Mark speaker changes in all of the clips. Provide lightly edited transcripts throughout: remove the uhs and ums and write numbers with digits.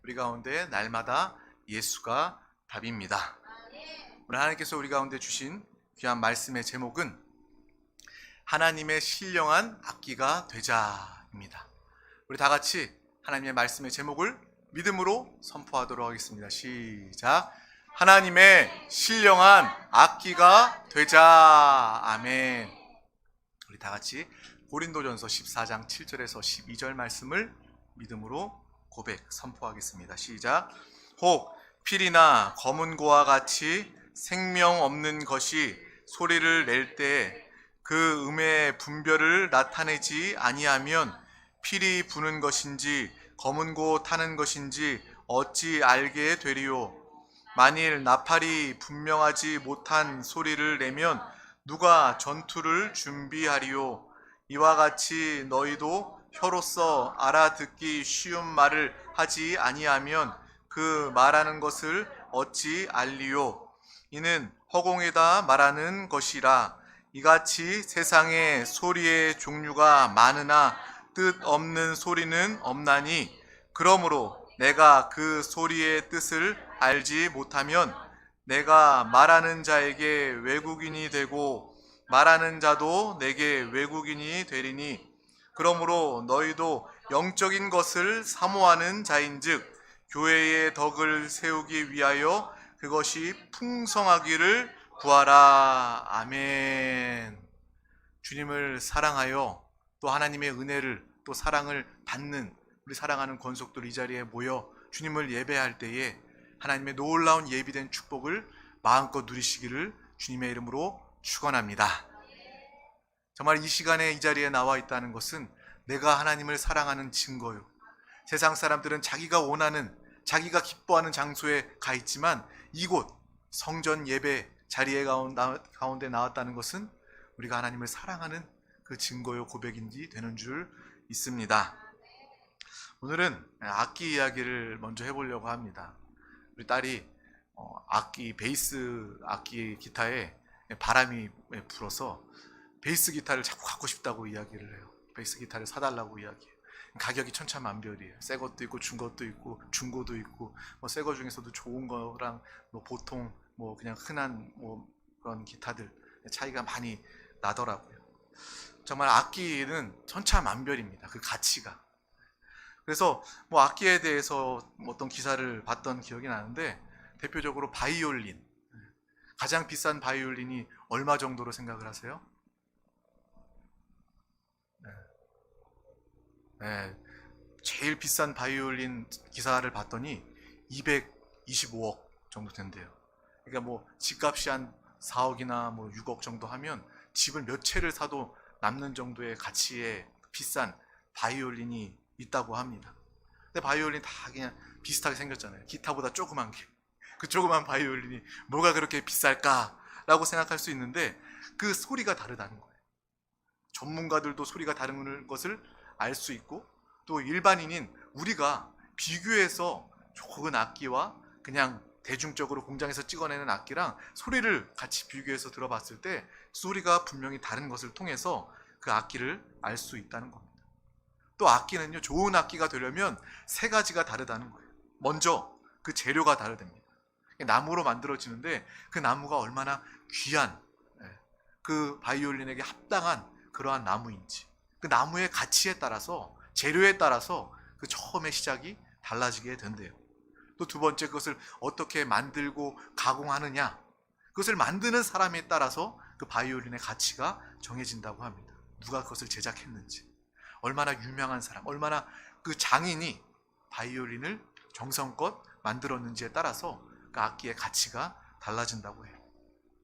Speaker 1: 우리 가운데 날마다 예수가 답입니다. 오늘 하나님께서 우리 가운데 주신 귀한 말씀의 제목은 하나님의 신령한 악기가 되자입니다. 우리 다 같이 하나님의 말씀의 제목을 믿음으로 선포하도록 하겠습니다. 시작. 하나님의 신령한 악기가 되자. 아멘. 우리 다 같이 고린도전서 14장 7절에서 12절 말씀을 믿음으로 고백 선포하겠습니다. 시작. 혹 필이나 검은 고와 같이 생명 없는 것이 소리를 낼 때 그 음의 분별을 나타내지 아니하면 필이 부는 것인지 검은 고 타는 것인지 어찌 알게 되리요. 만일 나팔이 분명하지 못한 소리를 내면 누가 전투를 준비하리요. 이와 같이 너희도 혀로서 알아듣기 쉬운 말을 하지 아니하면 그 말하는 것을 어찌 알리요. 이는 허공에다 말하는 것이라. 이같이 세상에 소리의 종류가 많으나 뜻 없는 소리는 없나니, 그러므로 내가 그 소리의 뜻을 알지 못하면 내가 말하는 자에게 외국인이 되고 말하는 자도 내게 외국인이 되리니, 그러므로 너희도 영적인 것을 사모하는 자인즉 교회의 덕을 세우기 위하여 그것이 풍성하기를 구하라. 아멘. 주님을 사랑하여 또 하나님의 은혜를 또 사랑을 받는 우리 사랑하는 권속들 이 자리에 모여 주님을 예배할 때에 하나님의 놀라운 예비된 축복을 마음껏 누리시기를 주님의 이름으로 축원합니다. 정말 이 시간에 이 자리에 나와 있다는 것은 내가 하나님을 사랑하는 증거요. 세상 사람들은 자기가 원하는, 자기가 기뻐하는 장소에 가 있지만 이곳 성전 예배 자리에 가운데 나왔다는 것은 우리가 하나님을 사랑하는 그 증거요 고백인지 되는 줄 믿습니다. 오늘은 악기 이야기를 먼저 해보려고 합니다. 우리 딸이 악기, 베이스 악기 기타에 바람이 불어서 베이스 기타를 자꾸 갖고 싶다고 이야기를 해요. 베이스 기타를 사달라고 이야기해요. 가격이 천차만별이에요. 새 것도 있고 중 것도 있고 중고도 있고 새 거 중에서도 좋은 거랑 보통 그냥 흔한 그런 기타들 차이가 많이 나더라고요. 정말 악기는 천차만별입니다. 그 가치가. 그래서 악기에 대해서 어떤 기사를 봤던 기억이 나는데, 대표적으로 바이올린, 가장 비싼 바이올린이 얼마 정도로 생각을 하세요? 네. 제일 비싼 바이올린 기사를 봤더니 225억 정도 된대요. 그러니까 집값이 한 4억이나 6억 정도 하면 집을 몇 채를 사도 남는 정도의 가치의 비싼 바이올린이 있다고 합니다. 근데 바이올린 다 그냥 비슷하게 생겼잖아요. 기타보다 조그만 게. 그 조그만 바이올린이 뭐가 그렇게 비쌀까라고 생각할 수 있는데, 그 소리가 다르다는 거예요. 전문가들도 소리가 다른 것을 알 수 있고, 또 일반인인 우리가 비교해서 좋은 악기와 그냥 대중적으로 공장에서 찍어내는 악기랑 소리를 같이 비교해서 들어봤을 때 소리가 분명히 다른 것을 통해서 그 악기를 알 수 있다는 겁니다. 또 악기는요, 좋은 악기가 되려면 세 가지가 다르다는 거예요. 먼저 그 재료가 다르답니다. 나무로 만들어지는데 그 나무가 얼마나 귀한, 그 바이올린에게 합당한 그러한 나무인지, 그 나무의 가치에 따라서, 재료에 따라서 그 처음의 시작이 달라지게 된대요. 또 두 번째, 그것을 어떻게 만들고 가공하느냐, 그것을 만드는 사람에 따라서 그 바이올린의 가치가 정해진다고 합니다. 누가 그것을 제작했는지, 얼마나 유명한 사람, 얼마나 그 장인이 바이올린을 정성껏 만들었는지에 따라서 그 악기의 가치가 달라진다고 해요.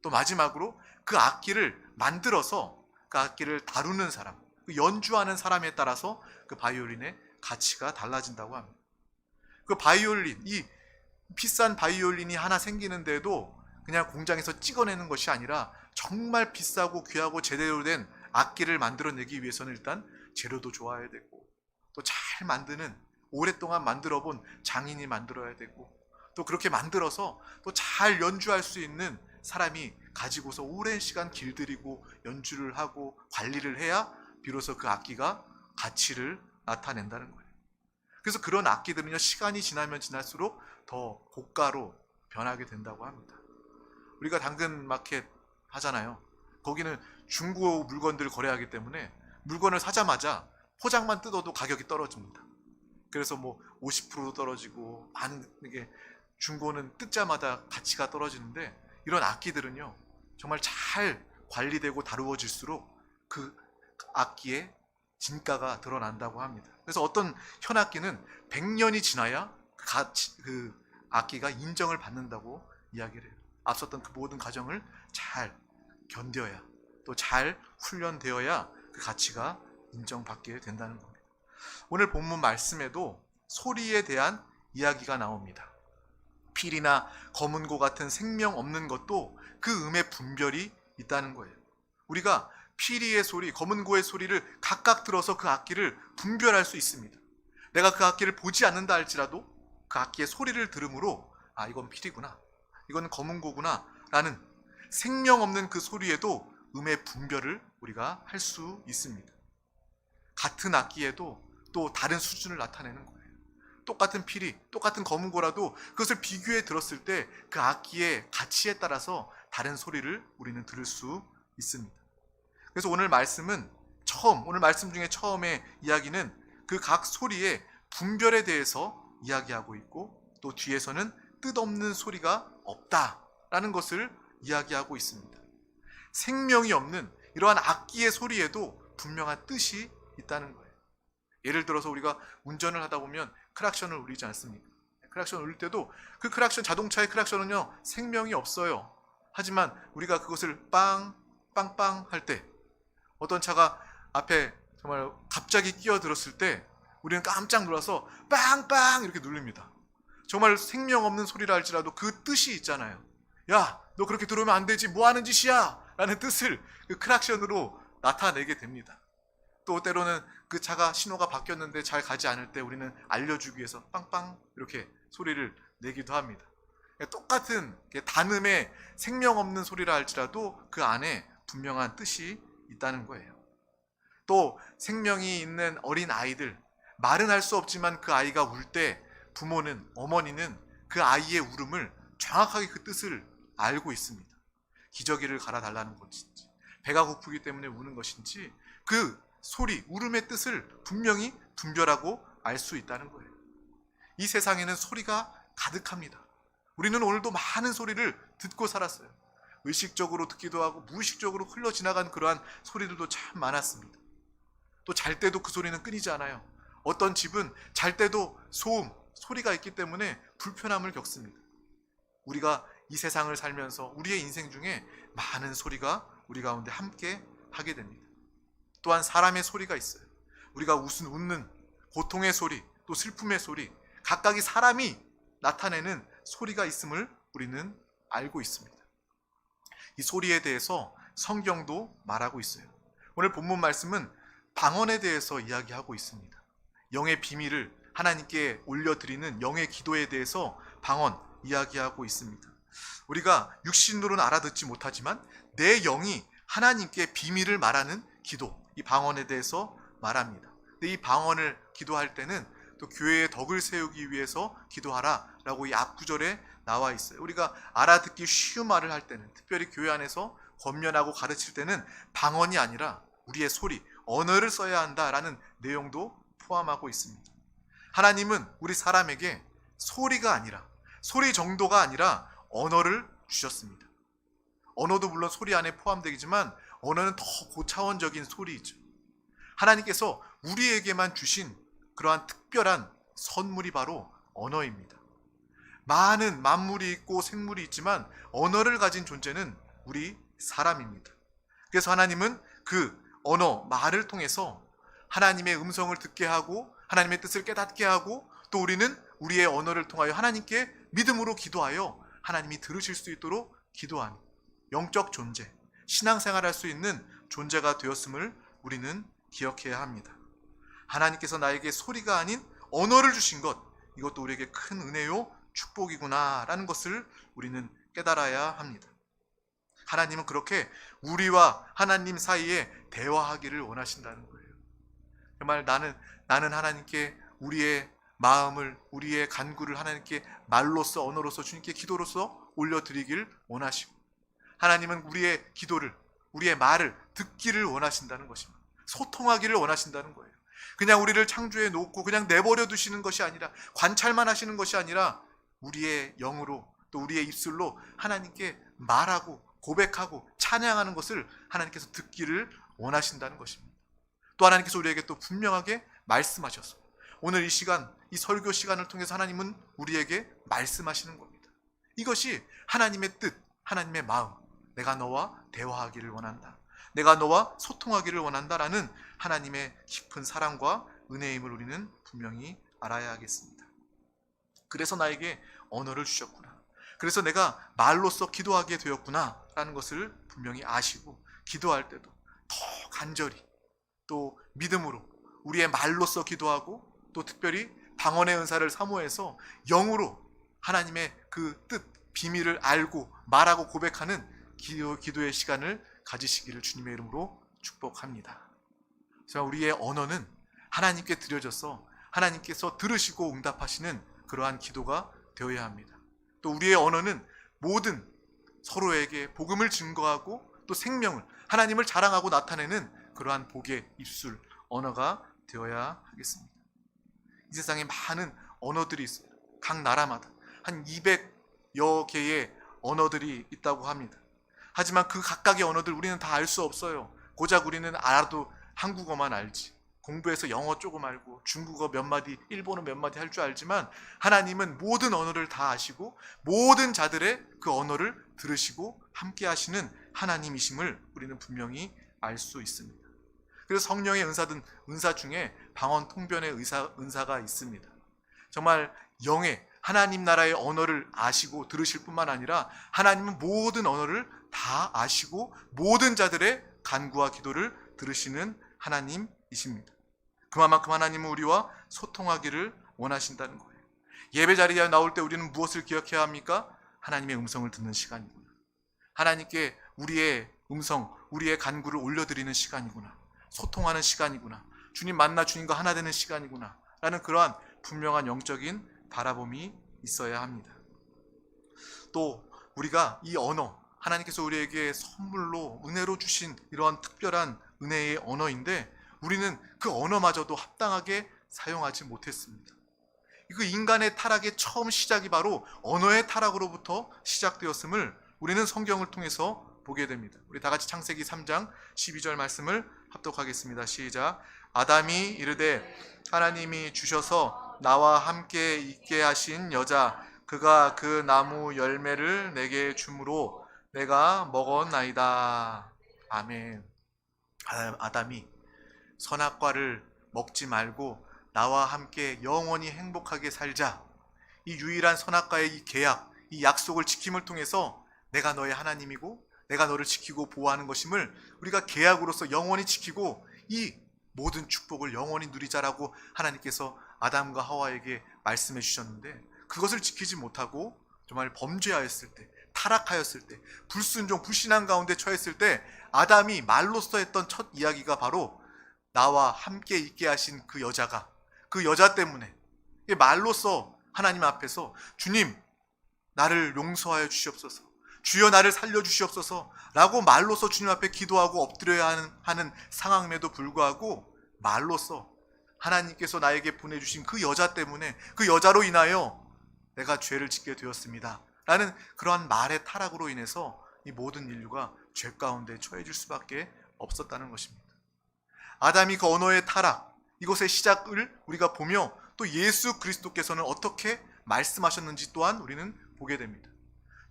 Speaker 1: 또 마지막으로 그 악기를 만들어서 그 악기를 다루는 사람, 그 연주하는 사람에 따라서 그 바이올린의 가치가 달라진다고 합니다. 그 바이올린, 이 비싼 바이올린이 하나 생기는데도 그냥 공장에서 찍어내는 것이 아니라 정말 비싸고 귀하고 제대로 된 악기를 만들어내기 위해서는 일단 재료도 좋아야 되고, 또 잘 만드는, 오랫동안 만들어 본 장인이 만들어야 되고, 또 그렇게 만들어서 또 잘 연주할 수 있는 사람이 가지고서 오랜 시간 길들이고 연주를 하고 관리를 해야 비로소 그 악기가 가치를 나타낸다는 거예요. 그래서 그런 악기들은요, 시간이 지나면 지날수록 더 고가로 변하게 된다고 합니다. 우리가 당근 마켓 하잖아요. 거기는 중고 물건들을 거래하기 때문에 물건을 사자마자 포장만 뜯어도 가격이 떨어집니다. 그래서 뭐 50% 떨어지고, 많은 게 중고는 뜯자마자 가치가 떨어지는데, 이런 악기들은요 정말 잘 관리되고 다루어질수록 그 악기의 진가가 드러난다고 합니다. 그래서 어떤 현악기는 100년이 지나야 그 악기가 인정을 받는다고 이야기를 해요. 앞섰던 그 모든 과정을 잘 견뎌야, 또 잘 훈련되어야 그 가치가 인정받게 된다는 겁니다. 오늘 본문 말씀에도 소리에 대한 이야기가 나옵니다. 필이나 검은고 같은 생명 없는 것도 그 음의 분별이 있다는 거예요. 우리가 피리의 소리, 검은고의 소리를 각각 들어서 그 악기를 분별할 수 있습니다. 내가 그 악기를 보지 않는다 할지라도 그 악기의 소리를 들음으로, 아, 이건 피리구나, 이건 검은고구나 라는 생명 없는 그 소리에도 음의 분별을 우리가 할 수 있습니다. 같은 악기에도 또 다른 수준을 나타내는 거예요. 똑같은 피리, 똑같은 검은고라도 그것을 비교해 들었을 때 그 악기의 가치에 따라서 다른 소리를 우리는 들을 수 있습니다. 그래서 오늘 말씀은 오늘 말씀 중에 처음에 이야기는 그 각 소리의 분별에 대해서 이야기하고 있고, 또 뒤에서는 뜻없는 소리가 없다라는 것을 이야기하고 있습니다. 생명이 없는 이러한 악기의 소리에도 분명한 뜻이 있다는 거예요. 예를 들어서 우리가 운전을 하다 보면 크락션을 울리지 않습니까? 크락션 울릴 때도 그 크락션, 자동차의 크락션은요 생명이 없어요. 하지만 우리가 그것을 빵빵빵 할 때, 어떤 차가 앞에 정말 갑자기 끼어들었을 때 우리는 깜짝 놀라서 빵빵 이렇게 누릅니다. 정말 생명 없는 소리라 할지라도 그 뜻이 있잖아요. 야, 너 그렇게 들어오면 안 되지, 뭐 하는 짓이야 라는 뜻을 그 크락션으로 나타내게 됩니다. 또 때로는 그 차가 신호가 바뀌었는데 잘 가지 않을 때 우리는 알려주기 위해서 빵빵 이렇게 소리를 내기도 합니다. 똑같은 단음의 생명 없는 소리라 할지라도 그 안에 분명한 뜻이 있다는 거예요. 또 생명이 있는 어린 아이들, 말은 할 수 없지만 그 아이가 울 때 부모는, 어머니는 그 아이의 울음을 정확하게 그 뜻을 알고 있습니다. 기저귀를 갈아달라는 것인지, 배가 고프기 때문에 우는 것인지, 그 소리, 울음의 뜻을 분명히 분별하고 알 수 있다는 거예요. 이 세상에는 소리가 가득합니다. 우리는 오늘도 많은 소리를 듣고 살았어요. 의식적으로 듣기도 하고 무의식적으로 흘러 지나간 그러한 소리들도 참 많았습니다. 또 잘 때도 그 소리는 끊이지 않아요. 어떤 집은 잘 때도 소음, 소리가 있기 때문에 불편함을 겪습니다. 우리가 이 세상을 살면서 우리의 인생 중에 많은 소리가 우리 가운데 함께 하게 됩니다. 또한 사람의 소리가 있어요. 우리가 웃는 고통의 소리, 또 슬픔의 소리, 각각의 사람이 나타내는 소리가 있음을 우리는 알고 있습니다. 이 소리에 대해서 성경도 말하고 있어요. 오늘 본문 말씀은 방언에 대해서 이야기하고 있습니다. 영의 비밀을 하나님께 올려드리는 영의 기도에 대해서 방언 이야기하고 있습니다. 우리가 육신으로는 알아듣지 못하지만 내 영이 하나님께 비밀을 말하는 기도, 이 방언에 대해서 말합니다. 근데 이 방언을 기도할 때는 또 교회의 덕을 세우기 위해서 기도하라라고 이 앞구절에 나와 있어요. 우리가 알아듣기 쉬운 말을 할 때는, 특별히 교회 안에서 권면하고 가르칠 때는 방언이 아니라 우리의 소리, 언어를 써야 한다라는 내용도 포함하고 있습니다. 하나님은 우리 사람에게 소리가 아니라, 소리 정도가 아니라 언어를 주셨습니다. 언어도 물론 소리 안에 포함되지만 언어는 더 고차원적인 소리이죠. 하나님께서 우리에게만 주신 그러한 특별한 선물이 바로 언어입니다. 많은 만물이 있고 생물이 있지만 언어를 가진 존재는 우리 사람입니다. 그래서 하나님은 그 언어, 말을 통해서 하나님의 음성을 듣게 하고 하나님의 뜻을 깨닫게 하고, 또 우리는 우리의 언어를 통하여 하나님께 믿음으로 기도하여 하나님이 들으실 수 있도록 기도하는 영적 존재, 신앙생활할 수 있는 존재가 되었음을 우리는 기억해야 합니다. 하나님께서 나에게 소리가 아닌 언어를 주신 것, 이것도 우리에게 큰 은혜요 축복이구나 라는 것을 우리는 깨달아야 합니다. 하나님은 그렇게 우리와 하나님 사이에 대화하기를 원하신다는 거예요. 정말 나는 하나님께 우리의 마음을, 우리의 간구를 하나님께 말로써, 언어로서, 주님께 기도로서 올려드리길 원하시고, 하나님은 우리의 기도를, 우리의 말을 듣기를 원하신다는 것입니다. 소통하기를 원하신다는 거예요. 그냥 우리를 창조해 놓고 그냥 내버려 두시는 것이 아니라, 관찰만 하시는 것이 아니라 우리의 영으로, 또 우리의 입술로 하나님께 말하고 고백하고 찬양하는 것을 하나님께서 듣기를 원하신다는 것입니다. 또 하나님께서 우리에게 또 분명하게 말씀하셔서 오늘 이 시간, 이 설교 시간을 통해서 하나님은 우리에게 말씀하시는 겁니다. 이것이 하나님의 뜻, 하나님의 마음, 내가 너와 대화하기를 원한다, 내가 너와 소통하기를 원한다라는 하나님의 깊은 사랑과 은혜임을 우리는 분명히 알아야 하겠습니다. 그래서 나에게 언어를 주셨구나, 그래서 내가 말로써 기도하게 되었구나 라는 것을 분명히 아시고, 기도할 때도 더 간절히 또 믿음으로 우리의 말로써 기도하고, 또 특별히 방언의 은사를 사모해서 영으로 하나님의 그 뜻, 비밀을 알고 말하고 고백하는 기도의 시간을 가지시기를 주님의 이름으로 축복합니다. 그래서 우리의 언어는 하나님께 드려져서 하나님께서 들으시고 응답하시는 그러한 기도가 되어야 합니다. 또 우리의 언어는 모든 서로에게 복음을 증거하고 또 생명을, 하나님을 자랑하고 나타내는 그러한 복의 입술, 언어가 되어야 하겠습니다. 이 세상에 많은 언어들이 있어요. 각 나라마다 한 200여 개의 언어들이 있다고 합니다. 하지만 그 각각의 언어들 우리는 다 알 수 없어요. 고작 우리는 알아도 한국어만 알지, 공부해서 영어 조금 알고 중국어 몇 마디, 일본어 몇 마디 할 줄 알지만, 하나님은 모든 언어를 다 아시고 모든 자들의 그 언어를 들으시고 함께 하시는 하나님이심을 우리는 분명히 알 수 있습니다. 그래서 성령의 은사 중에 방언 통변의 은사가 있습니다. 정말 영의 하나님 나라의 언어를 아시고 들으실 뿐만 아니라 하나님은 모든 언어를 다 아시고 모든 자들의 간구와 기도를 들으시는 하나님이십니다. 그만큼 하나님은 우리와 소통하기를 원하신다는 거예요. 예배 자리에 나올 때 우리는 무엇을 기억해야 합니까? 하나님의 음성을 듣는 시간이구나, 하나님께 우리의 음성, 우리의 간구를 올려드리는 시간이구나, 소통하는 시간이구나, 주님 만나 주님과 하나 되는 시간이구나 라는 그러한 분명한 영적인 바라봄이 있어야 합니다. 또 우리가 이 언어, 하나님께서 우리에게 선물로 은혜로 주신 이러한 특별한 은혜의 언어인데, 우리는 그 언어마저도 합당하게 사용하지 못했습니다. 그 인간의 타락의 처음 시작이 바로 언어의 타락으로부터 시작되었음을 우리는 성경을 통해서 보게 됩니다. 우리 다 같이 창세기 3장 12절 말씀을 합독하겠습니다. 시작. 아담이 이르되 하나님이 주셔서 나와 함께 있게 하신 여자, 그가 그 나무 열매를 내게 주므로 내가 먹었나이다. 아멘. 아담이 선악과를 먹지 말고 나와 함께 영원히 행복하게 살자, 이 유일한 선악과의 이 계약, 이 약속을 지킴을 통해서 내가 너의 하나님이고 내가 너를 지키고 보호하는 것임을 우리가 계약으로서 영원히 지키고 이 모든 축복을 영원히 누리자라고 하나님께서 아담과 하와에게 말씀해 주셨는데, 그것을 지키지 못하고 정말 범죄하였을 때, 타락하였을 때, 불순종, 불신앙 가운데 처했을 때 아담이 말로써 했던 첫 이야기가 바로 나와 함께 있게 하신 그 여자가, 그 여자 때문에 말로써 하나님 앞에서 주님 나를 용서하여 주시옵소서, 주여 나를 살려주시옵소서 라고 말로써 주님 앞에 기도하고 엎드려야 하는 상황임에도 불구하고 말로써 하나님께서 나에게 보내주신 그 여자 때문에, 그 여자로 인하여 내가 죄를 짓게 되었습니다 라는 그러한 말의 타락으로 인해서 이 모든 인류가 죄 가운데 처해질 수밖에 없었다는 것입니다. 아담이 그 언어의 타락, 이것의 시작을 우리가 보며 또 예수 그리스도께서는 어떻게 말씀하셨는지 또한 우리는 보게 됩니다.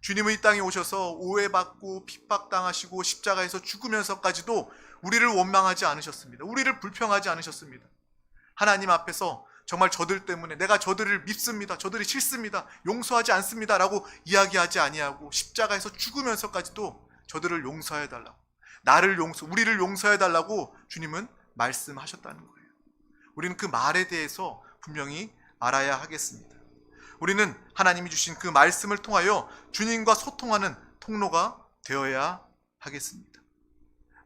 Speaker 1: 주님은 이 땅에 오셔서 오해받고 핍박당하시고 십자가에서 죽으면서까지도 우리를 원망하지 않으셨습니다. 우리를 불평하지 않으셨습니다. 하나님 앞에서 정말 저들 때문에 내가 저들을 밉습니다, 저들이 싫습니다, 용서하지 않습니다 라고 이야기하지 아니하고 십자가에서 죽으면서까지도 저들을 용서해달라고, 우리를 용서해달라고 주님은 말씀하셨다는 거예요. 우리는 그 말에 대해서 분명히 알아야 하겠습니다. 우리는 하나님이 주신 그 말씀을 통하여 주님과 소통하는 통로가 되어야 하겠습니다.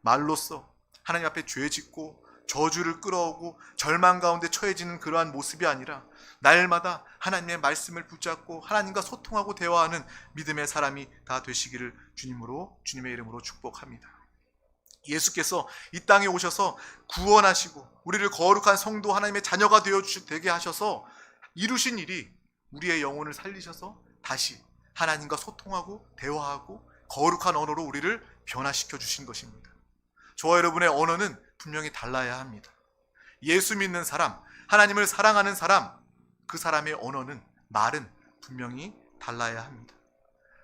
Speaker 1: 말로써 하나님 앞에 죄 짓고 저주를 끌어오고 절망 가운데 처해지는 그러한 모습이 아니라 날마다 하나님의 말씀을 붙잡고 하나님과 소통하고 대화하는 믿음의 사람이 다 되시기를 주님의 이름으로 축복합니다. 예수께서 이 땅에 오셔서 구원하시고 우리를 거룩한 성도 하나님의 자녀가 되게 하셔서 이루신 일이 우리의 영혼을 살리셔서 다시 하나님과 소통하고 대화하고 거룩한 언어로 우리를 변화시켜 주신 것입니다. 저와 여러분의 언어는 분명히 달라야 합니다. 예수 믿는 사람, 하나님을 사랑하는 사람, 그 사람의 언어는, 말은 분명히 달라야 합니다.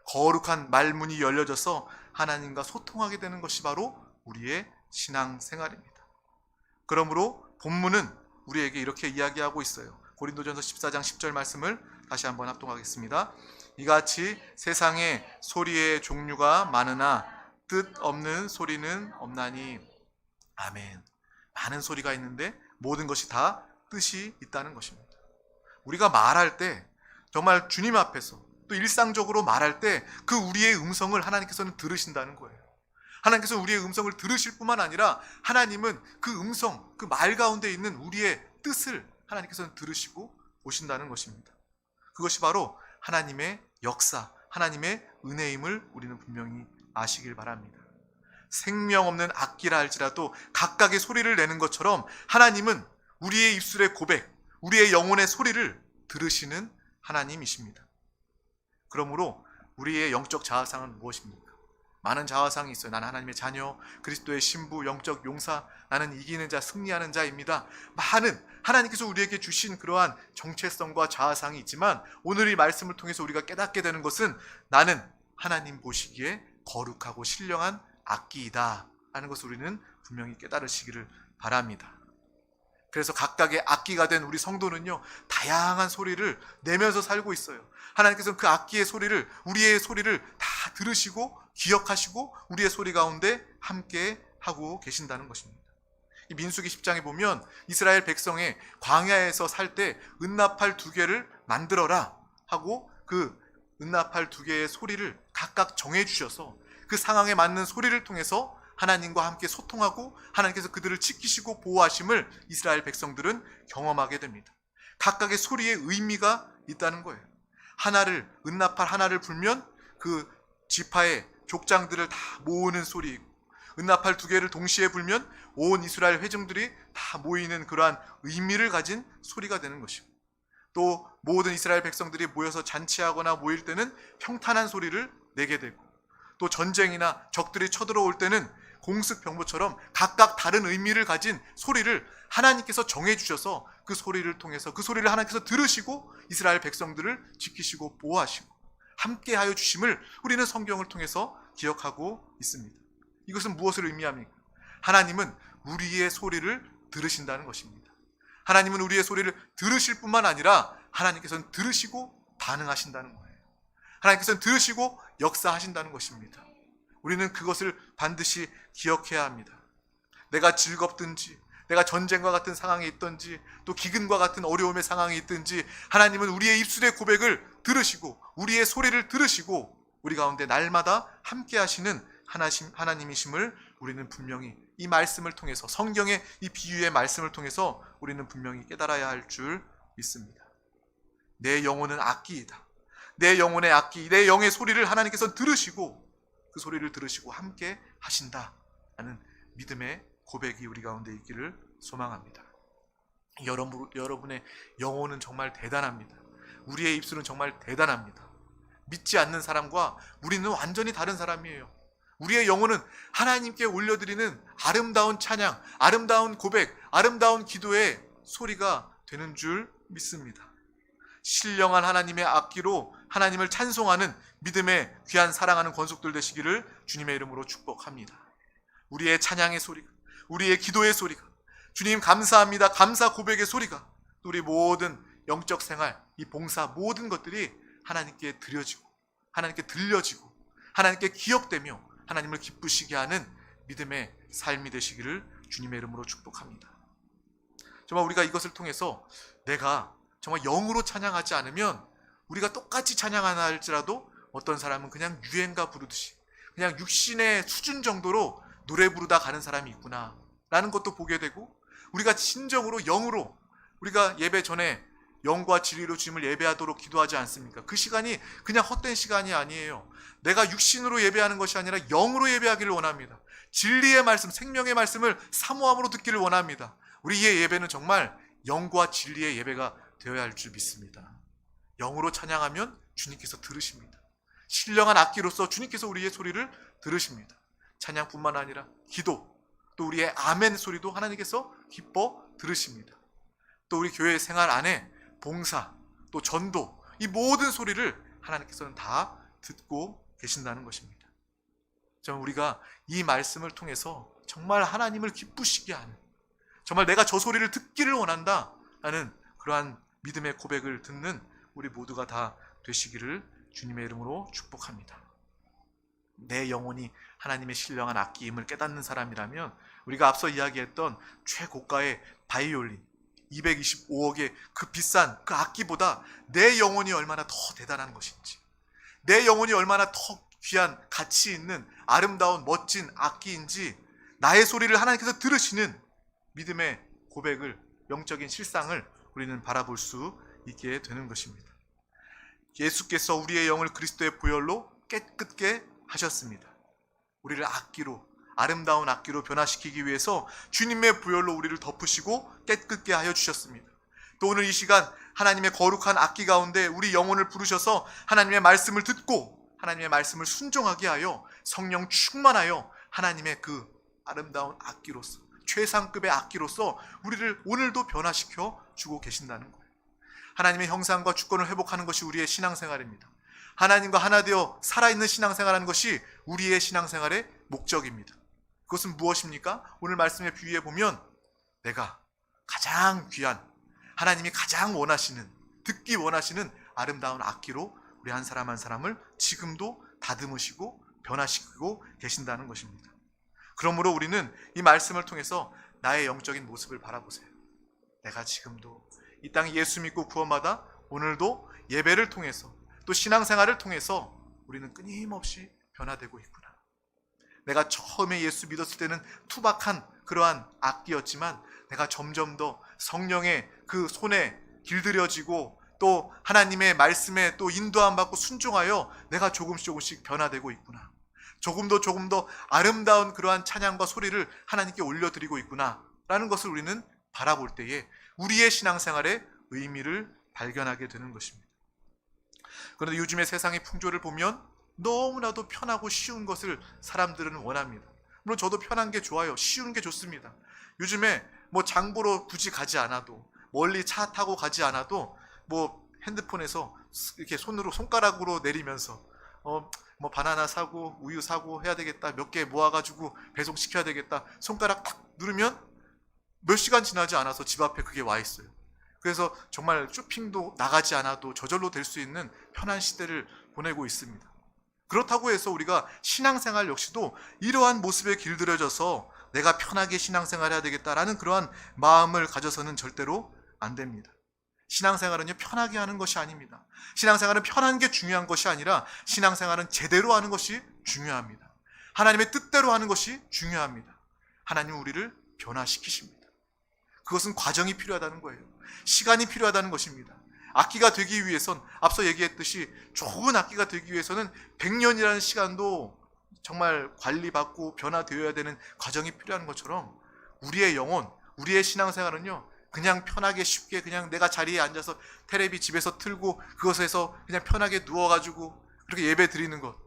Speaker 1: 거룩한 말문이 열려져서 하나님과 소통하게 되는 것이 바로 우리의 신앙생활입니다. 그러므로 본문은 우리에게 이렇게 이야기하고 있어요. 고린도전서 14장 10절 말씀을 다시 한번 합독하겠습니다. 이같이 세상에 소리의 종류가 많으나 뜻 없는 소리는 없나니. 아멘. 많은 소리가 있는데 모든 것이 다 뜻이 있다는 것입니다. 우리가 말할 때 정말 주님 앞에서 또 일상적으로 말할 때 그 우리의 음성을 하나님께서는 들으신다는 거예요. 하나님께서 우리의 음성을 들으실 뿐만 아니라 하나님은 그 음성, 그 말 가운데 있는 우리의 뜻을 하나님께서는 들으시고 오신다는 것입니다. 그것이 바로 하나님의 역사, 하나님의 은혜임을 우리는 분명히 아시길 바랍니다. 생명 없는 악기라 할지라도 각각의 소리를 내는 것처럼 하나님은 우리의 입술의 고백, 우리의 영혼의 소리를 들으시는 하나님이십니다. 그러므로 우리의 영적 자아상은 무엇입니까? 많은 자아상이 있어요. 나는 하나님의 자녀, 그리스도의 신부, 영적 용사, 나는 이기는 자, 승리하는 자입니다. 많은 하나님께서 우리에게 주신 그러한 정체성과 자아상이 있지만 오늘 이 말씀을 통해서 우리가 깨닫게 되는 것은 나는 하나님 보시기에 거룩하고 신령한 악기이다 하는 것을 우리는 분명히 깨달으시기를 바랍니다. 그래서 각각의 악기가 된 우리 성도는요, 다양한 소리를 내면서 살고 있어요. 하나님께서는 그 악기의 소리를, 우리의 소리를 다 들으시고 기억하시고 우리의 소리 가운데 함께 하고 계신다는 것입니다. 이 민수기 10장에 보면 이스라엘 백성의 광야에서 살 때 은나팔 2개를 만들어라 하고 그 은나팔 2개의 소리를 각각 정해 주셔서 그 상황에 맞는 소리를 통해서 하나님과 함께 소통하고 하나님께서 그들을 지키시고 보호하심을 이스라엘 백성들은 경험하게 됩니다. 각각의 소리의 의미가 있다는 거예요. 은나팔 하나를 불면 그 지파의 족장들을 다 모으는 소리이고, 은나팔 2개를 동시에 불면 온 이스라엘 회중들이 다 모이는 그러한 의미를 가진 소리가 되는 것이고, 또 모든 이스라엘 백성들이 모여서 잔치하거나 모일 때는 평탄한 소리를 내게 되고, 또 전쟁이나 적들이 쳐들어올 때는 공습병보처럼 각각 다른 의미를 가진 소리를 하나님께서 정해주셔서 그 소리를 통해서 그 소리를 하나님께서 들으시고 이스라엘 백성들을 지키시고 보호하시고 함께하여 주심을 우리는 성경을 통해서 기억하고 있습니다. 이것은 무엇을 의미합니까? 하나님은 우리의 소리를 들으신다는 것입니다. 하나님은 우리의 소리를 들으실 뿐만 아니라 하나님께서는 들으시고 반응하신다는 거예요. 하나님께서는 들으시고 역사하신다는 것입니다. 우리는 그것을 반드시 기억해야 합니다. 내가 즐겁든지, 내가 전쟁과 같은 상황에 있든지, 또 기근과 같은 어려움의 상황에 있든지, 하나님은 우리의 입술의 고백을 들으시고 우리의 소리를 들으시고 우리 가운데 날마다 함께 하시는 하나님이심을 우리는 분명히 이 말씀을 통해서, 성경의 이 비유의 말씀을 통해서 우리는 분명히 깨달아야 할 줄 믿습니다. 내 영혼은 악기이다. 내 영혼의 악기, 내 영의 소리를 하나님께서 들으시고 그 소리를 들으시고 함께 하신다 하는 믿음의 고백이 우리 가운데 있기를 소망합니다. 여러분의 영혼은 정말 대단합니다. 우리의 입술은 정말 대단합니다. 믿지 않는 사람과 우리는 완전히 다른 사람이에요. 우리의 영혼은 하나님께 올려드리는 아름다운 찬양, 아름다운 고백, 아름다운 기도의 소리가 되는 줄 믿습니다. 신령한 하나님의 악기로 하나님을 찬송하는 믿음의 귀한 사랑하는 권속들 되시기를 주님의 이름으로 축복합니다. 우리의 찬양의 소리가, 우리의 기도의 소리가, 주님 감사합니다, 감사 고백의 소리가, 우리 모든 영적 생활, 이 봉사 모든 것들이 하나님께 드려지고 하나님께 들려지고 하나님께 기억되며 하나님을 기쁘시게 하는 믿음의 삶이 되시기를 주님의 이름으로 축복합니다. 정말 우리가 이것을 통해서 내가 정말 영으로 찬양하지 않으면 우리가 똑같이 찬양하나 할지라도 어떤 사람은 그냥 유행가 부르듯이 그냥 육신의 수준 정도로 노래 부르다 가는 사람이 있구나 라는 것도 보게 되고, 우리가 진정으로 영으로 우리가 예배 전에 영과 진리로 주님을 예배하도록 기도하지 않습니까? 그 시간이 그냥 헛된 시간이 아니에요. 내가 육신으로 예배하는 것이 아니라 영으로 예배하기를 원합니다. 진리의 말씀, 생명의 말씀을 사모함으로 듣기를 원합니다. 우리의 예배는 정말 영과 진리의 예배가 되어야 할 줄 믿습니다. 영으로 찬양하면 주님께서 들으십니다. 신령한 악기로서 주님께서 우리의 소리를 들으십니다. 찬양뿐만 아니라 기도, 또 우리의 아멘 소리도 하나님께서 기뻐 들으십니다. 또 우리 교회 생활 안에 봉사, 또 전도, 이 모든 소리를 하나님께서는 다 듣고 계신다는 것입니다. 정말 우리가 이 말씀을 통해서 정말 하나님을 기쁘시게 하는, 정말 내가 저 소리를 듣기를 원한다 라는 그러한 믿음의 고백을 듣는 우리 모두가 다 되시기를 주님의 이름으로 축복합니다. 내 영혼이 하나님의 신령한 악기임을 깨닫는 사람이라면 우리가 앞서 이야기했던 최고가의 바이올린 225억의 그 비싼 그 악기보다 내 영혼이 얼마나 더 대단한 것인지, 내 영혼이 얼마나 더 귀한 가치 있는 아름다운 멋진 악기인지 나의 소리를 하나님께서 들으시는 믿음의 고백을, 영적인 실상을 우리는 바라볼 수 있게 되는 것입니다. 예수께서 우리의 영을 그리스도의 보혈로 깨끗게 하셨습니다. 우리를 악기로, 아름다운 악기로 변화시키기 위해서 주님의 보혈로 우리를 덮으시고 깨끗게 하여 주셨습니다. 또 오늘 이 시간 하나님의 거룩한 악기 가운데 우리 영혼을 부르셔서 하나님의 말씀을 듣고 하나님의 말씀을 순종하게 하여 성령 충만하여 하나님의 그 아름다운 악기로서, 최상급의 악기로서 우리를 오늘도 변화시켜 주고 계신다는 거예요. 하나님의 형상과 주권을 회복하는 것이 우리의 신앙생활입니다. 하나님과 하나 되어 살아있는 신앙생활하는 것이 우리의 신앙생활의 목적입니다. 그것은 무엇입니까? 오늘 말씀에 비유해 보면 내가 가장 귀한, 하나님이 가장 원하시는, 듣기 원하시는 아름다운 악기로 우리 한 사람 한 사람을 지금도 다듬으시고 변화시키고 계신다는 것입니다. 그러므로 우리는 이 말씀을 통해서 나의 영적인 모습을 바라보세요. 내가 지금도 이 땅에 예수 믿고 구원받아 오늘도 예배를 통해서 또 신앙생활을 통해서 우리는 끊임없이 변화되고 있구나. 내가 처음에 예수 믿었을 때는 투박한 그러한 악기였지만 내가 점점 더 성령의 그 손에 길들여지고 또 하나님의 말씀에 또 인도함 받고 순종하여 내가 조금씩 변화되고 있구나. 조금 더 아름다운 그러한 찬양과 소리를 하나님께 올려드리고 있구나 라는 것을 우리는 바라볼 때에 우리의 신앙생활의 의미를 발견하게 되는 것입니다. 그런데 요즘의 세상의 풍조를 보면 너무나도 편하고 쉬운 것을 사람들은 원합니다. 물론 저도 편한 게 좋아요. 쉬운 게 좋습니다. 요즘에 뭐 장보러 굳이 가지 않아도, 멀리 차 타고 가지 않아도 뭐 핸드폰에서 이렇게 손가락으로 내리면서 뭐 바나나 사고 우유 사고 해야 되겠다, 몇 개 모아가지고 배송시켜야 되겠다, 손가락 탁 누르면 몇 시간 지나지 않아서 집 앞에 그게 와 있어요. 그래서 정말 쇼핑도 나가지 않아도 저절로 될 수 있는 편한 시대를 보내고 있습니다. 그렇다고 해서 우리가 신앙생활 역시도 이러한 모습에 길들여져서 내가 편하게 신앙생활 해야 되겠다라는 그러한 마음을 가져서는 절대로 안 됩니다. 신앙생활은요, 편하게 하는 것이 아닙니다. 신앙생활은 편한 게 중요한 것이 아니라 신앙생활은 제대로 하는 것이 중요합니다. 하나님의 뜻대로 하는 것이 중요합니다. 하나님은 우리를 변화시키십니다. 그것은 과정이 필요하다는 거예요. 시간이 필요하다는 것입니다. 악기가 되기 위해선, 앞서 얘기했듯이 좋은 악기가 되기 위해서는 100년이라는 시간도 정말 관리받고 변화되어야 되는 과정이 필요한 것처럼 우리의 영혼, 우리의 신앙생활은요, 그냥 편하게 쉽게 그냥 내가 자리에 앉아서 테레비 집에서 틀고 그것에서 그냥 편하게 누워가지고 그렇게 예배 드리는 것,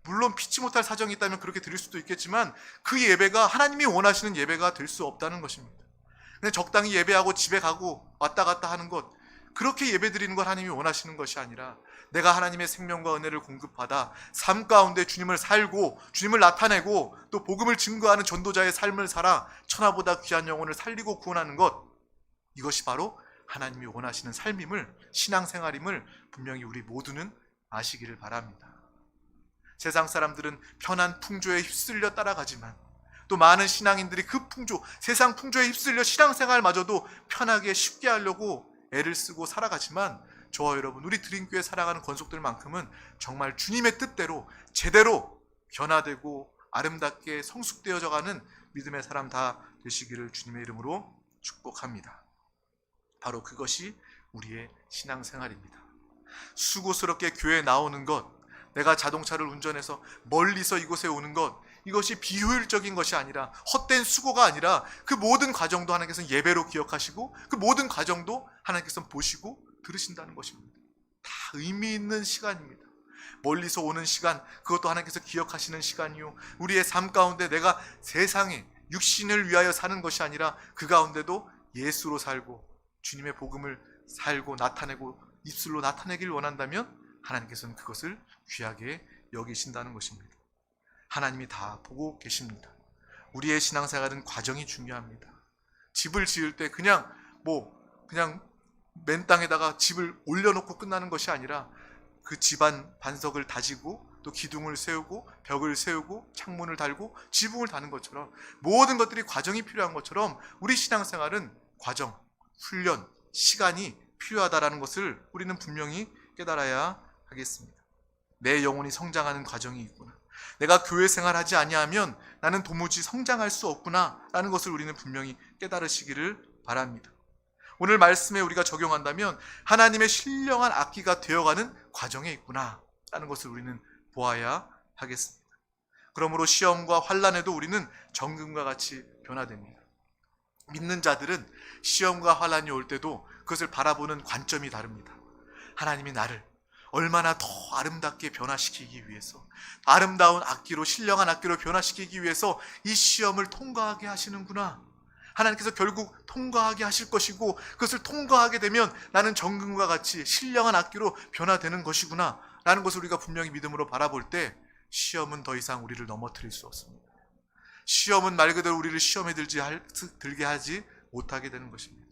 Speaker 1: 물론 피치 못할 사정이 있다면 그렇게 드릴 수도 있겠지만 그 예배가 하나님이 원하시는 예배가 될 수 없다는 것입니다. 그냥 적당히 예배하고 집에 가고 왔다 갔다 하는 것, 그렇게 예배 드리는 걸 하나님이 원하시는 것이 아니라 내가 하나님의 생명과 은혜를 공급받아 삶 가운데 주님을 살고 주님을 나타내고 또 복음을 증거하는 전도자의 삶을 살아 천하보다 귀한 영혼을 살리고 구원하는 것, 이것이 바로 하나님이 원하시는 삶임을, 신앙생활임을 분명히 우리 모두는 아시기를 바랍니다. 세상 사람들은 편한 풍조에 휩쓸려 따라가지만 또 많은 신앙인들이 그 풍조, 세상 풍조에 휩쓸려 신앙생활마저도 편하게 쉽게 하려고 애를 쓰고 살아가지만 저와 여러분, 우리 드림교회 사랑하는 권속들만큼은 정말 주님의 뜻대로 제대로 변화되고 아름답게 성숙되어져가는 믿음의 사람 다 되시기를 주님의 이름으로 축복합니다. 바로 그것이 우리의 신앙생활입니다. 수고스럽게 교회에 나오는 것, 내가 자동차를 운전해서 멀리서 이곳에 오는 것, 이것이 비효율적인 것이 아니라, 헛된 수고가 아니라 그 모든 과정도 하나님께서는 예배로 기억하시고 그 모든 과정도 하나님께서는 보시고 들으신다는 것입니다. 다 의미 있는 시간입니다. 멀리서 오는 시간, 그것도 하나님께서 기억하시는 시간이요, 우리의 삶 가운데 내가 세상에 육신을 위하여 사는 것이 아니라 그 가운데도 예수로 살고 주님의 복음을 살고 나타내고 입술로 나타내길 원한다면 하나님께서는 그것을 귀하게 여기신다는 것입니다. 하나님이 다 보고 계십니다. 우리의 신앙생활은 과정이 중요합니다. 집을 지을 때 그냥 맨 땅에다가 집을 올려놓고 끝나는 것이 아니라 그 집안 반석을 다지고 또 기둥을 세우고 벽을 세우고 창문을 달고 지붕을 다는 것처럼 모든 것들이 과정이 필요한 것처럼 우리 신앙생활은 과정, 훈련, 시간이 필요하다라는 것을 우리는 분명히 깨달아야 하겠습니다. 내 영혼이 성장하는 과정이 있구나. 내가 교회 생활하지 아니하면 나는 도무지 성장할 수 없구나 라는 것을 우리는 분명히 깨달으시기를 바랍니다. 오늘 말씀에 우리가 적용한다면 하나님의 신령한 악기가 되어가는 과정에 있구나 라는 것을 우리는 보아야 하겠습니다. 그러므로 시험과 환난에도 우리는 정금과 같이 변화됩니다. 믿는 자들은 시험과 환난이 올 때도 그것을 바라보는 관점이 다릅니다. 하나님이 나를 얼마나 더 아름답게 변화시키기 위해서, 아름다운 악기로, 신령한 악기로 변화시키기 위해서 이 시험을 통과하게 하시는구나. 하나님께서 결국 통과하게 하실 것이고 그것을 통과하게 되면 나는 정금과 같이 신령한 악기로 변화되는 것이구나 라는 것을 우리가 분명히 믿음으로 바라볼 때 시험은 더 이상 우리를 넘어뜨릴 수 없습니다. 시험은 말 그대로 우리를 시험에 들게 하지 못하게 되는 것입니다.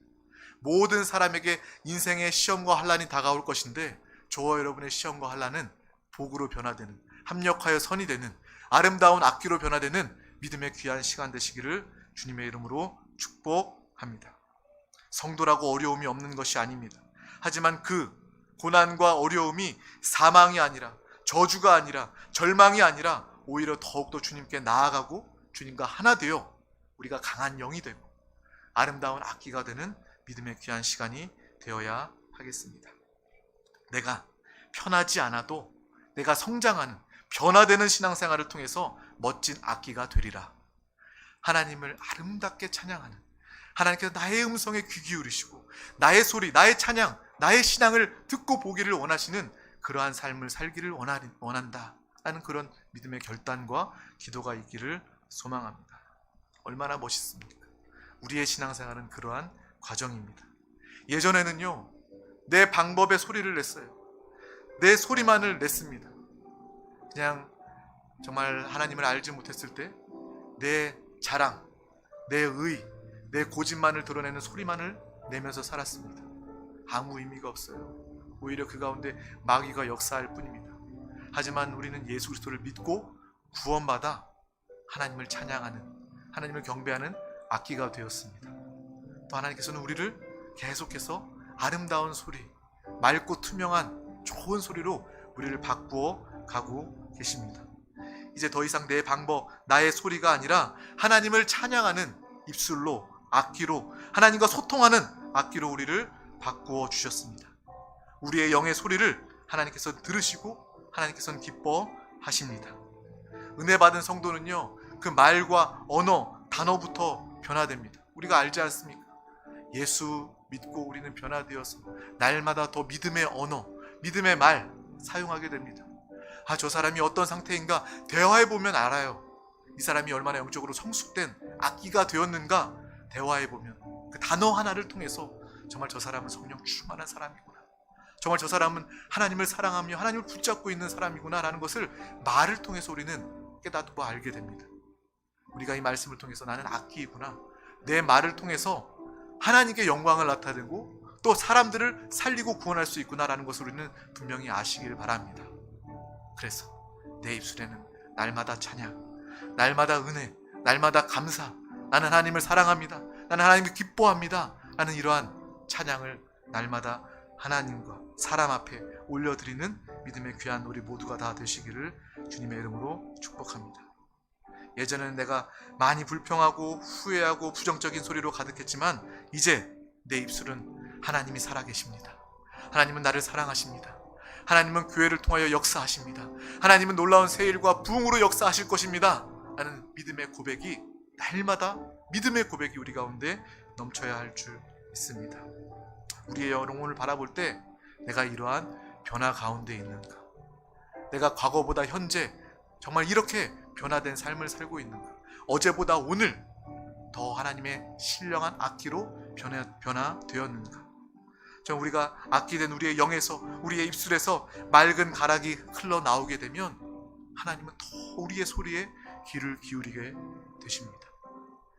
Speaker 1: 모든 사람에게 인생의 시험과 환난이 다가올 것인데 저와 여러분의 시험과 환난은 복으로 변화되는, 합력하여 선이 되는 아름다운 악기로 변화되는 믿음의 귀한 시간 되시기를 주님의 이름으로 축복합니다. 성도라고 어려움이 없는 것이 아닙니다. 하지만 그 고난과 어려움이 사망이 아니라, 저주가 아니라, 절망이 아니라 오히려 더욱더 주님께 나아가고 주님과 하나 되어 우리가 강한 영이 되고 아름다운 악기가 되는 믿음의 귀한 시간이 되어야 하겠습니다. 내가 편하지 않아도 내가 성장하는, 변화되는 신앙생활을 통해서 멋진 악기가 되리라. 하나님을 아름답게 찬양하는, 하나님께서 나의 음성에 귀 기울이시고 나의 소리, 나의 찬양, 나의 신앙을 듣고 보기를 원하시는 그러한 삶을 살기를 원한다 라는 그런 믿음의 결단과 기도가 있기를 소망합니다. 얼마나 멋있습니까? 우리의 신앙생활은 그러한 과정입니다. 예전에는요, 내 방법의 소리를 냈어요. 내 소리만을 냈습니다. 그냥 정말 하나님을 알지 못했을 때 내 자랑, 내 의, 내 고집만을 드러내는 소리만을 내면서 살았습니다. 아무 의미가 없어요. 오히려 그 가운데 마귀가 역사할 뿐입니다. 하지만 우리는 예수 그리스도를 믿고 구원받아 하나님을 찬양하는, 하나님을 경배하는 악기가 되었습니다. 또 하나님께서는 우리를 계속해서 아름다운 소리, 맑고 투명한 좋은 소리로 우리를 바꾸어 가고 계십니다. 이제 더 이상 내 방법, 나의 소리가 아니라 하나님을 찬양하는 입술로, 악기로, 하나님과 소통하는 악기로 우리를 바꾸어 주셨습니다. 우리의 영의 소리를 하나님께서 들으시고 하나님께서는 기뻐하십니다. 은혜 받은 성도는요, 그 말과 언어, 단어부터 변화됩니다. 우리가 알지 않습니까? 예수 믿고 우리는 변화되어서 날마다 더 믿음의 언어, 믿음의 말 사용하게 됩니다. 저 사람이 어떤 상태인가 대화해보면 알아요. 이 사람이 얼마나 영적으로 성숙된 악기가 되었는가 대화해보면 그 단어 하나를 통해서 정말 저 사람은 성령 충만한 사람이구나, 정말 저 사람은 하나님을 사랑하며 하나님을 붙잡고 있는 사람이구나 라는 것을 말을 통해서 우리는 깨닫고 알게 됩니다. 우리가 이 말씀을 통해서 나는 악기이구나, 내 말을 통해서 하나님께 영광을 나타내고 또 사람들을 살리고 구원할 수 있구나라는 것을 우리는 분명히 아시기를 바랍니다. 그래서 내 입술에는 날마다 찬양, 날마다 은혜, 날마다 감사, 나는 하나님을 사랑합니다, 나는 하나님을 기뻐합니다 라는 이러한 찬양을 날마다 하나님과 사람 앞에 올려드리는 믿음의 귀한 우리 모두가 다 되시기를 주님의 이름으로 축복합니다. 예전에는 내가 많이 불평하고 후회하고 부정적인 소리로 가득했지만 이제 내 입술은 하나님이 살아계십니다. 하나님은 나를 사랑하십니다. 하나님은 교회를 통하여 역사하십니다. 하나님은 놀라운 세일과 부흥으로 역사하실 것입니다. 라는 믿음의 고백이 날마다 믿음의 고백이 우리 가운데 넘쳐야 할 줄 믿습니다. 우리의 영혼을 바라볼 때 내가 이러한 변화 가운데 있는가? 내가 과거보다 현재 정말 이렇게 변화된 삶을 살고 있는가? 어제보다 오늘 더 하나님의 신령한 악기로 변화되었는가? 좀 우리가 악기된 우리의 영에서, 우리의 입술에서 맑은 가락이 흘러나오게 되면 하나님은 더 우리의 소리에 귀를 기울이게 되십니다.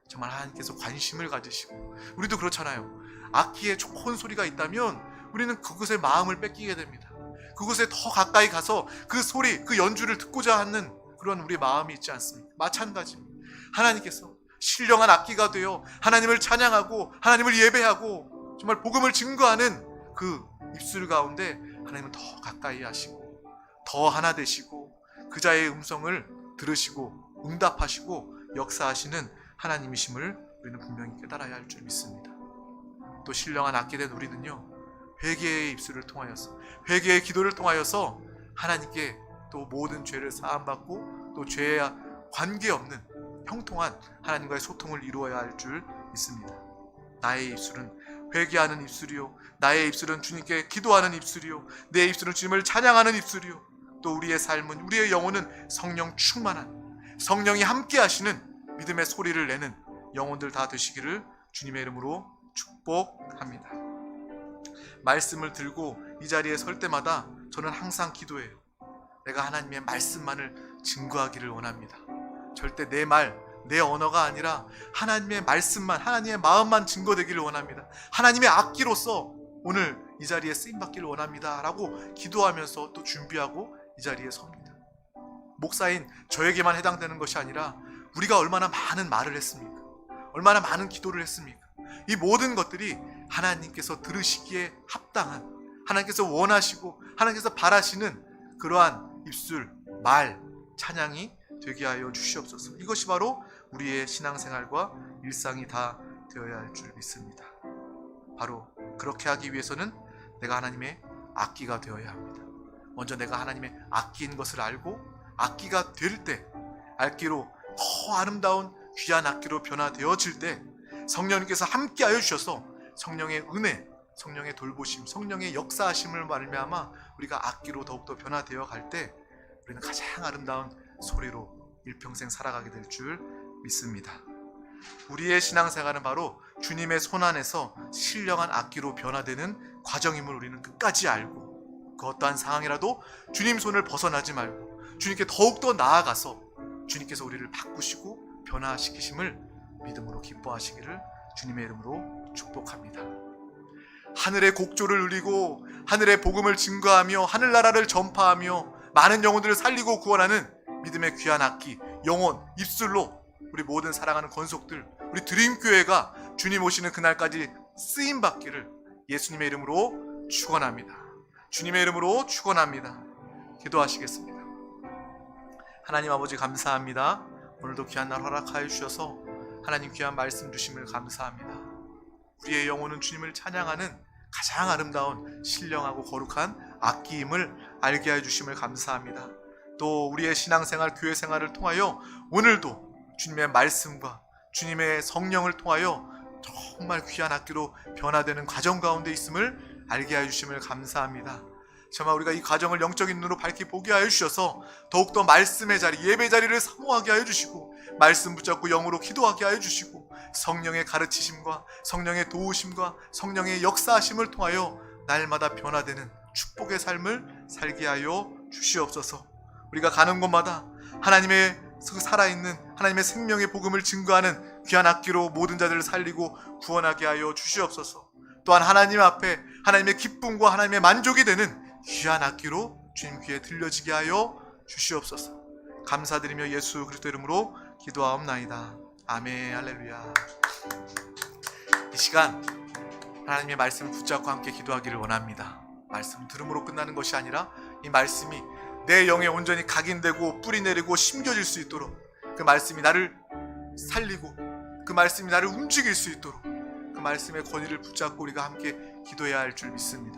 Speaker 1: 정말 하나님께서 관심을 가지시고, 우리도 그렇잖아요. 악기에 좋은 소리가 있다면 우리는 그곳에 마음을 뺏기게 됩니다. 그곳에 더 가까이 가서 그 소리, 그 연주를 듣고자 하는 그런 우리 마음이 있지 않습니까? 마찬가지입니다. 하나님께서 신령한 악기가 되어 하나님을 찬양하고 하나님을 예배하고 정말 복음을 증거하는 그 입술 가운데 하나님은 더 가까이 하시고 더 하나 되시고 그 자의 음성을 들으시고 응답하시고 역사하시는 하나님이심을 우리는 분명히 깨달아야 할 줄 믿습니다. 또 신령한 악기된 우리는요, 회개의 입술을 통하여서, 회개의 기도를 통하여서 하나님께 또 모든 죄를 사함받고 또 죄와 관계없는 형통한 하나님과의 소통을 이루어야 할 줄 믿습니다. 나의 입술은 회개하는 입술이요, 나의 입술은 주님께 기도하는 입술이요, 내 입술은 주님을 찬양하는 입술이요, 또 우리의 삶은, 우리의 영혼은 성령 충만한, 성령이 함께 하시는 믿음의 소리를 내는 영혼들 다 되시기를 주님의 이름으로 축복합니다. 말씀을 들고 이 자리에 설 때마다 저는 항상 기도해요. 내가 하나님의 말씀만을 증거하기를 원합니다. 절대 내 말, 내 언어가 아니라 하나님의 말씀만, 하나님의 마음만 증거되기를 원합니다. 하나님의 악기로서 오늘 이 자리에 쓰임받기를 원합니다 라고 기도하면서 또 준비하고 이 자리에 섭니다. 목사인 저에게만 해당되는 것이 아니라 우리가 얼마나 많은 말을 했습니까? 얼마나 많은 기도를 했습니까? 이 모든 것들이 하나님께서 들으시기에 합당한, 하나님께서 원하시고 하나님께서 바라시는 그러한 입술, 말, 찬양이 되게 하여 주시옵소서. 이것이 바로 우리의 신앙생활과 일상이 다 되어야 할 줄 믿습니다. 바로 그렇게 하기 위해서는 내가 하나님의 악기가 되어야 합니다. 먼저 내가 하나님의 악기인 것을 알고 악기가 될 때, 악기로 더 아름다운 귀한 악기로 변화되어질 때 성령님께서 함께하여 주셔서 성령의 은혜, 성령의 돌보심, 성령의 역사하심을 말미암아 우리가 악기로 더욱더 변화되어 갈 때 우리는 가장 아름다운 소리로 일평생 살아가게 될 줄 믿습니다. 우리의 신앙생활은 바로 주님의 손 안에서 신령한 악기로 변화되는 과정임을 우리는 끝까지 알고, 그 어떠한 상황이라도 주님 손을 벗어나지 말고 주님께 더욱더 나아가서 주님께서 우리를 바꾸시고 변화시키심을 믿음으로 기뻐하시기를 주님의 이름으로 축복합니다. 하늘의 곡조를 누리고 하늘의 복음을 증거하며 하늘나라를 전파하며 많은 영혼들을 살리고 구원하는 믿음의 귀한 악기, 영혼, 입술로 우리 모든 사랑하는 권속들, 우리 드림교회가 주님 오시는 그날까지 쓰임받기를 예수님의 이름으로 축원합니다. 주님의 이름으로 축원합니다. 기도하시겠습니다. 하나님 아버지 감사합니다. 오늘도 귀한 날 허락하여 주셔서 하나님 귀한 말씀 주심을 감사합니다. 우리의 영혼은 주님을 찬양하는 가장 아름다운 신령하고 거룩한 악기임을 알게 해 주심을 감사합니다. 또 우리의 신앙생활, 교회생활을 통하여 오늘도 주님의 말씀과 주님의 성령을 통하여 정말 귀한 악기로 변화되는 과정 가운데 있음을 알게 해 주심을 감사합니다. 정말 우리가 이 과정을 영적인 눈으로 밝히 보게 하여 주셔서 더욱더 말씀의 자리, 예배 자리를 사모하게 하여 주시고 말씀 붙잡고 영으로 기도하게 하여 주시고 성령의 가르치심과 성령의 도우심과 성령의 역사하심을 통하여 날마다 변화되는 축복의 삶을 살게 하여 주시옵소서. 우리가 가는 곳마다 하나님의 살아있는 하나님의 생명의 복음을 증거하는 귀한 악기로 모든 자들을 살리고 구원하게 하여 주시옵소서. 또한 하나님 앞에 하나님의 기쁨과 하나님의 만족이 되는 귀한 악기로 주님 귀에 들려지게 하여 주시옵소서. 감사드리며 예수 그리스도 이름으로 기도하옵나이다. 아멘. 할렐루야. 이 시간 하나님의 말씀을 붙잡고 함께 기도하기를 원합니다. 말씀 들음으로 끝나는 것이 아니라 이 말씀이 내 영에 온전히 각인되고 뿌리 내리고 심겨질 수 있도록, 그 말씀이 나를 살리고 그 말씀이 나를 움직일 수 있도록 그 말씀의 권위를 붙잡고 우리가 함께 기도해야 할 줄 믿습니다.